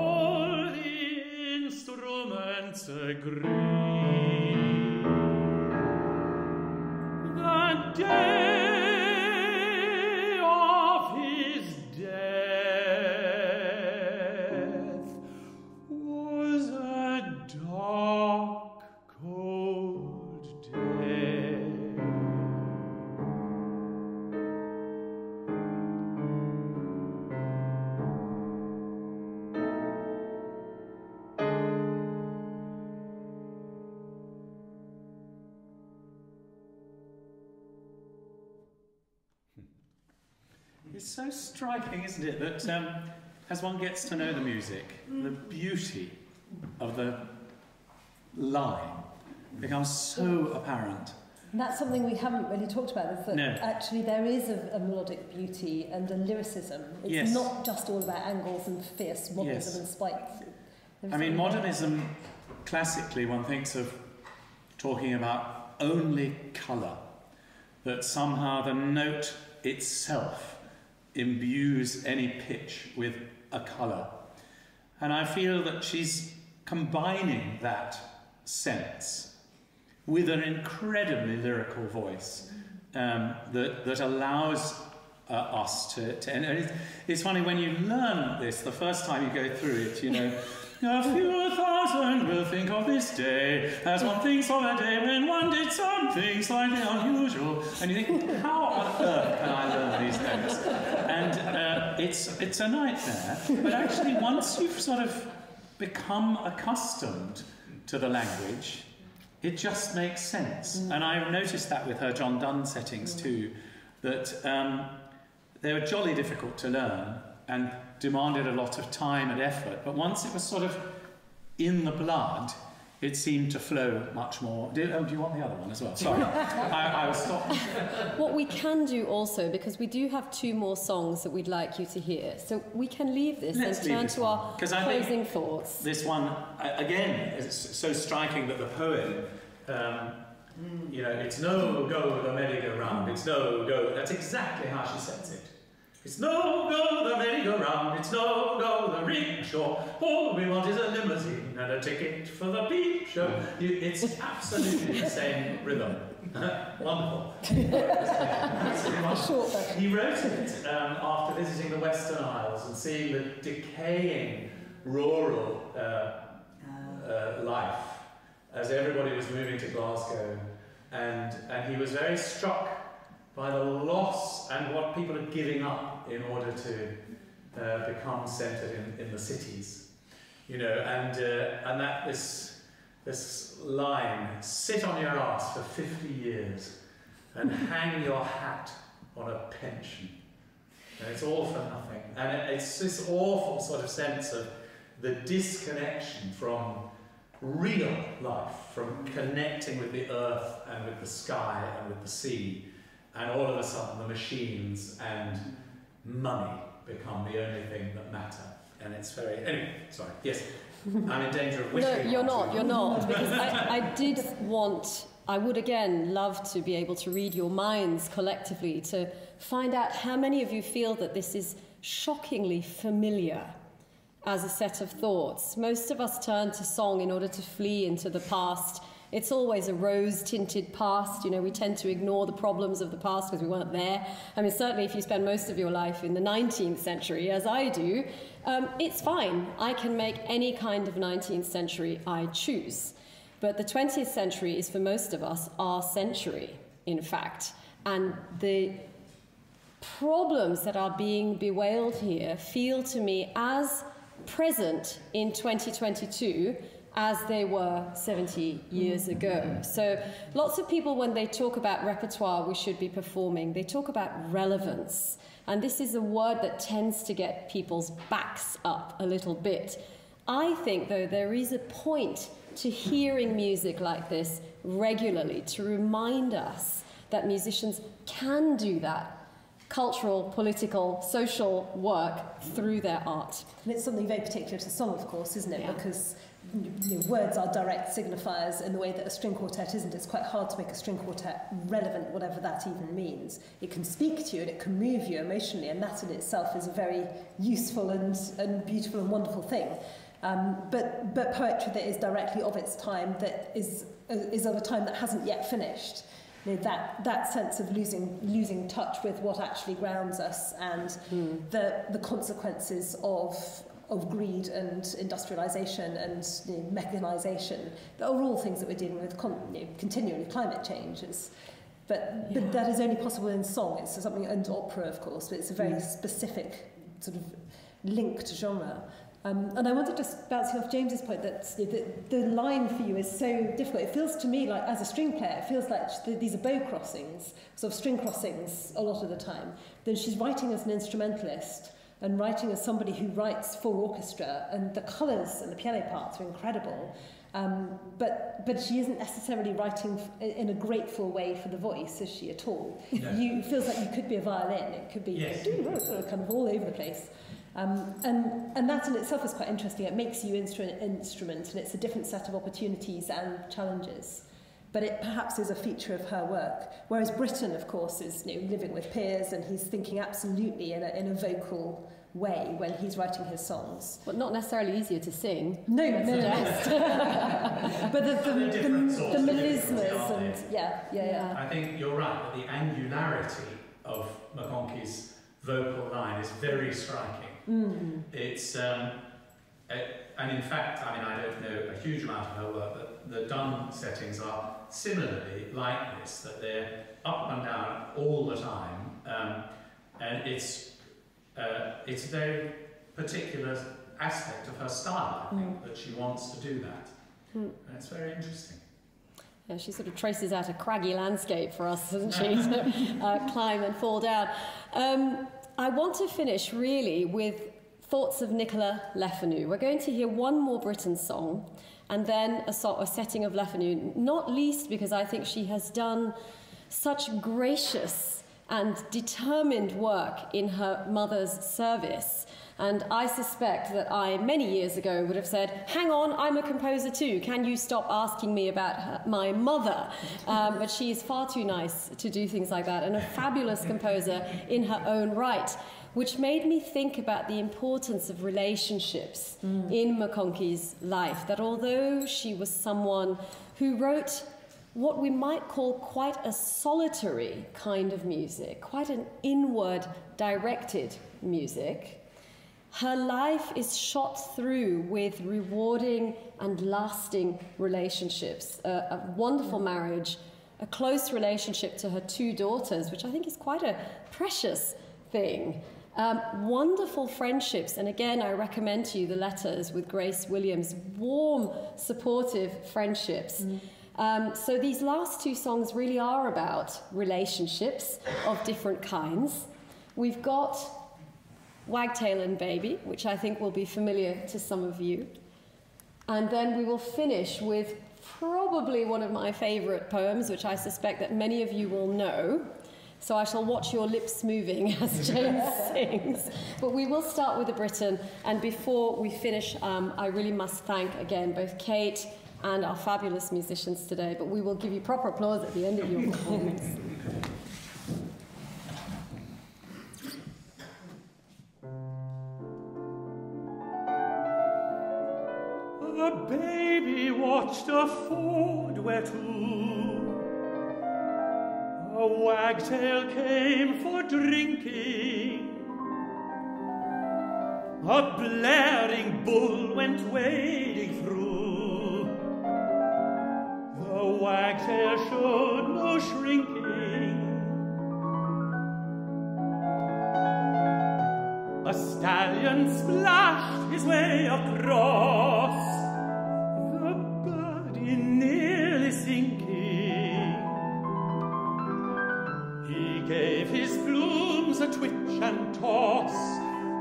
All the instruments agree. The day of his death was a dark, cold day. It's so striking, isn't it, that as one gets to know the music, the beauty of the line becomes so apparent. And that's something we haven't really talked about, is that No. actually there is a melodic beauty and a lyricism. It's Yes. not just all about angles and fierce modernism Yes. and spikes. There's I mean, something modernism, classically, one thinks of talking about only colour, that somehow the note itself imbues any pitch with a colour. And I feel that she's combining that sense with an incredibly lyrical voice that allows us to and it's funny when you learn this the first time you go through it, you know, a few thousand will think of this day as one thinks of a day when one did something slightly unusual, and you think, how on earth can I learn these notes? And it's a nightmare. But actually, once you've sort of become accustomed to the language, it just makes sense. And I noticed that with her John Donne settings too, that they were jolly difficult to learn and demanded a lot of time and effort. But once it was sort of in the blood, it seemed to flow much more. Do you want the other one as well? Sorry, I was stopped. What we can do also, because we do have 2 more songs that we'd like you to hear, so we can leave this Let's and leave turn this to one, our 'cause I think closing thoughts. This one, again, is so striking that the poem, you know, it's no go the merry-go-round, it's no go. That's exactly how she sets it. It's no go the merry-go-round, it's no go the rickshaw. All we want is a limousine and a ticket for the peep show. It's absolutely the same rhythm. Wonderful. He wrote it after visiting the Western Isles and seeing the decaying rural life as everybody was moving to Glasgow, and he was very struck by the loss and what people are giving up in order to become centred in the cities, you know, and that this line, sit on your ass for 50 years and hang your hat on a pension, and it's all for nothing, and it's this awful sort of sense of the disconnection from real life, from connecting with the earth and with the sky and with the sea. And all of a sudden, the machines and money become the only thing that matter. And it's very... Anyway, sorry. Yes, I'm in danger of whispering. No, you're not. Because I would again love to be able to read your minds collectively to find out how many of you feel that this is shockingly familiar as a set of thoughts. Most of us turn to song in order to flee into the past. It's always a rose-tinted past. You know, we tend to ignore the problems of the past because we weren't there. I mean, certainly if you spend most of your life in the 19th century, as I do, it's fine. I can make any kind of 19th century I choose. But the 20th century is, for most of us, our century, in fact. And the problems that are being bewailed here feel to me as present in 2022 as they were 70 years ago. So lots of people, when they talk about repertoire we should be performing, they talk about relevance. and this is a word that tends to get people's backs up a little bit. I think, though, there is a point to hearing music like this regularly to remind us that musicians can do that cultural, political, social work through their art. And it's something very particular to song, of course, isn't it? Yeah. Because words are direct signifiers in the way that a string quartet isn't. It's quite hard to make a string quartet relevant, whatever that even means. It can speak to you and it can move you emotionally, and that in itself is a very useful and beautiful and wonderful thing. But poetry that is directly of its time, that is of a time that hasn't yet finished. That sense of losing touch with what actually grounds us, and the consequences of greed and industrialisation and mechanisation, that are all things that we're dealing with continually. Climate change is, but that is only possible in song. It's something, and opera, of course, but it's a very specific sort of linked genre. And I want to just bounce off James's point that the line for you is so difficult. It feels to me like, as a string player, it feels like these are bow crossings, sort of string crossings a lot of the time. Then she's writing as an instrumentalist and writing as somebody who writes for orchestra, and the colours and the piano parts are incredible. But she isn't necessarily writing in a grateful way for the voice, is she, at all? No. It feels like you could be a violin. It could be kind of all over the place. And that in itself is quite interesting. It makes you instrument, and it's a different set of opportunities and challenges. But it perhaps is a feature of her work. Whereas Britain, of course, is living with peers, and he's thinking absolutely in a vocal way when he's writing his songs. But not necessarily easier to sing. No. But the melismas and yeah. I think you're right, that the angularity of Maconchy's vocal line is very striking. It's and in fact, I mean, I don't know a huge amount of her work, but the Dunn settings are similarly like this, that they're up and down all the time, and it's a very particular aspect of her style, I think, that she wants to do that. And it's very interesting. Yeah, she sort of traces out a craggy landscape for us, doesn't she, to climb and fall down. I want to finish, really, with thoughts of Nicola Le Fanu. We're going to hear one more Britain song, and then a setting of Le Fanu, not least because I think she has done such gracious and determined work in her mother's service. And I suspect that many years ago, would have said, hang on, I'm a composer too. Can you stop asking me about my mother? But she is far too nice to do things like that, and a fabulous composer in her own right, which made me think about the importance of relationships in Maconchy's life, that although she was someone who wrote what we might call quite a solitary kind of music, quite an inward-directed music, her life is shot through with rewarding and lasting relationships, a wonderful marriage, a close relationship to her two daughters, which I think is quite a precious thing. Wonderful friendships, and again, I recommend to you the letters with Grace Williams, warm, supportive friendships. So these last two songs really are about relationships of different kinds. We've got Wagtail and Baby, which I think will be familiar to some of you. And then we will finish with probably one of my favourite poems, which I suspect that many of you will know. So I shall watch your lips moving as James sings. But we will start with the Britain. And before we finish, I really must thank again both Kate and our fabulous musicians today. But we will give you proper applause at the end of your performance. A baby watched a ford where a wagtail came for drinking. A blaring bull went wading through. The wagtail showed no shrinking. A stallion splashed his way across, the body nearly sinking. He gave his plumes a twitch and toss,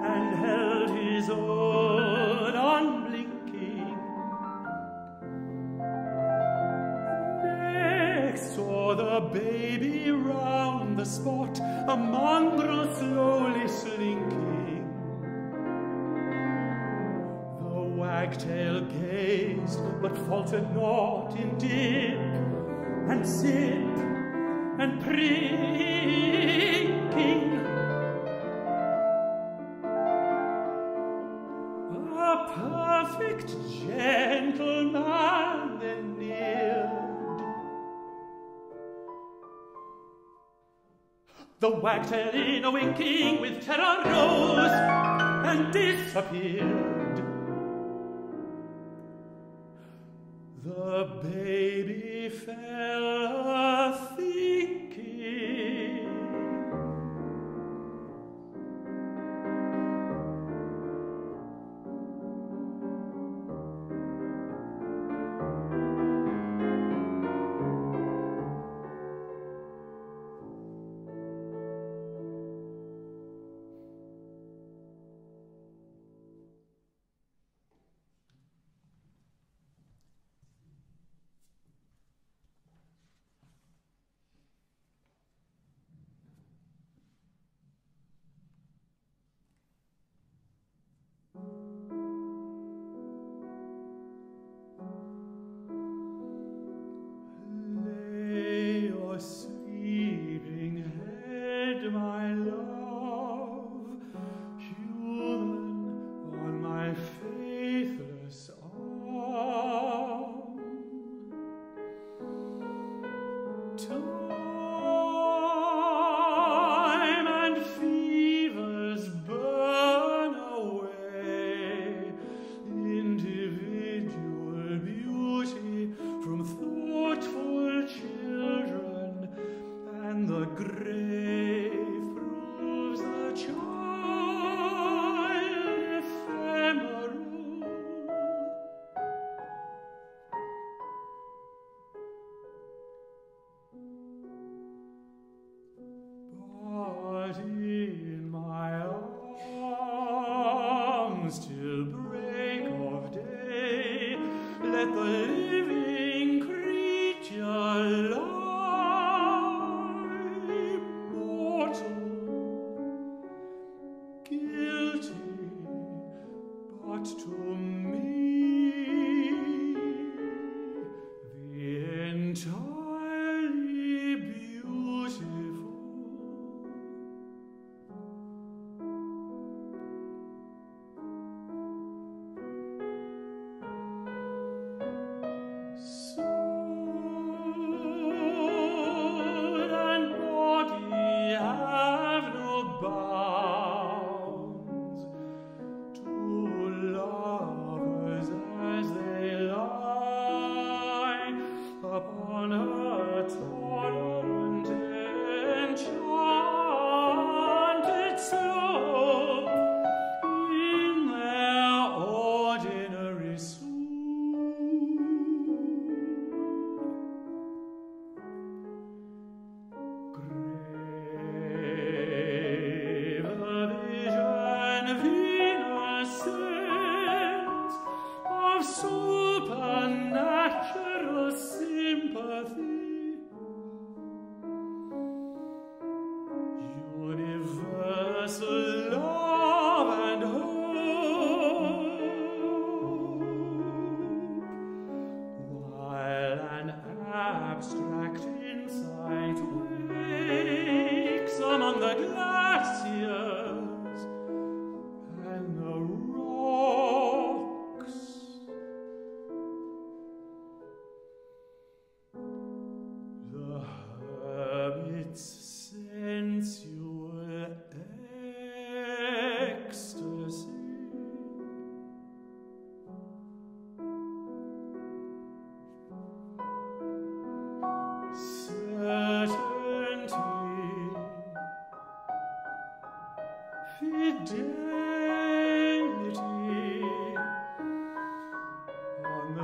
and held his own unblinking. Next saw the baby round the spot, a mongrel slowly slinking. The wagtail gazed, but faltered not in dip and sip and prinking. A perfect gentleman then kneeled. The wagtail in a winking with terror rose and disappeared. The baby fell a-thinking.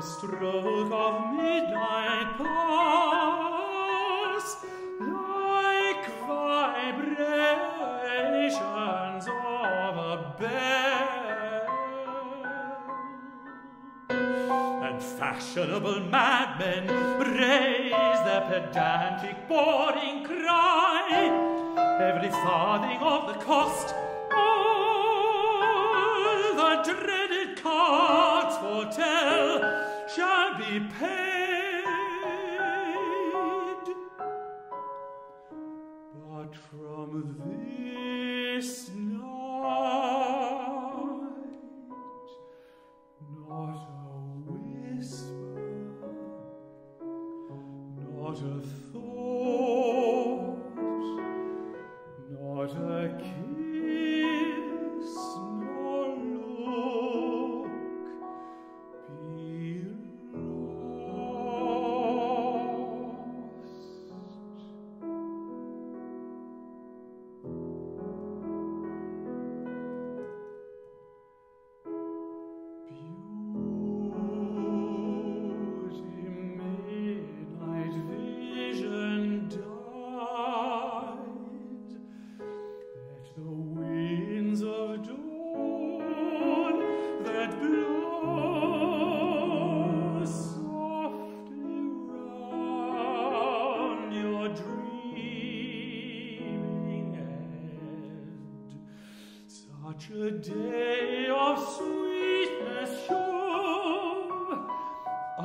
Stroke of midnight pass like vibrating fashionable madmen raise their pedantic, boring cry. Every farthing of the cost, all the dreaded cards foretell, shall be paid. But from this night, not a whisper, not a thought, not a kiss, nor look be lost. Beauty, midnight vision dies. Let the winds of dawn that blow softly round your dreaming head, such a day of sweetness sure, I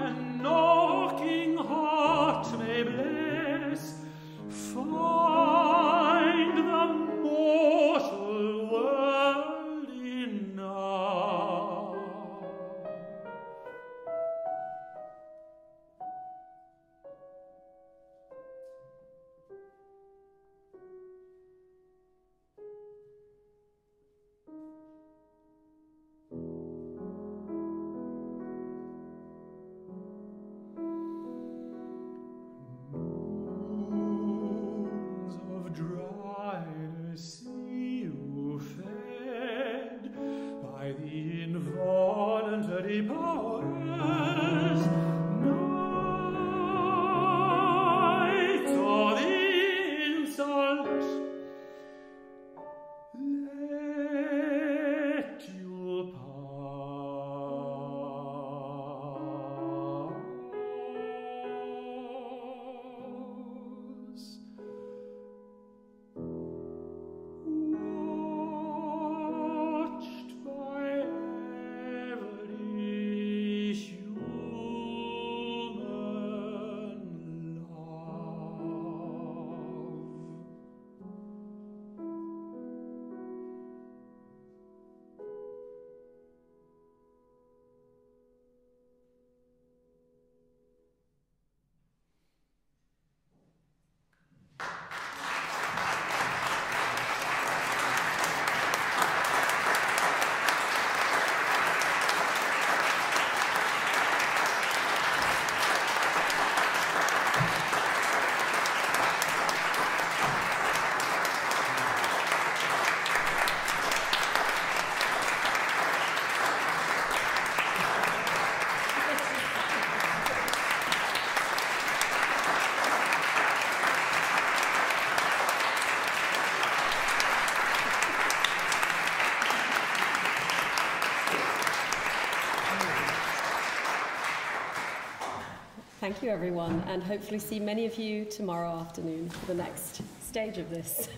and knocking heart may bless, find the mortal world enough. Moons of dryness see you fed by the involuntary powers. Nights of insult, let you pass. Watched by every human love. Thank you, everyone, and hopefully see many of you tomorrow afternoon for the next stage of this.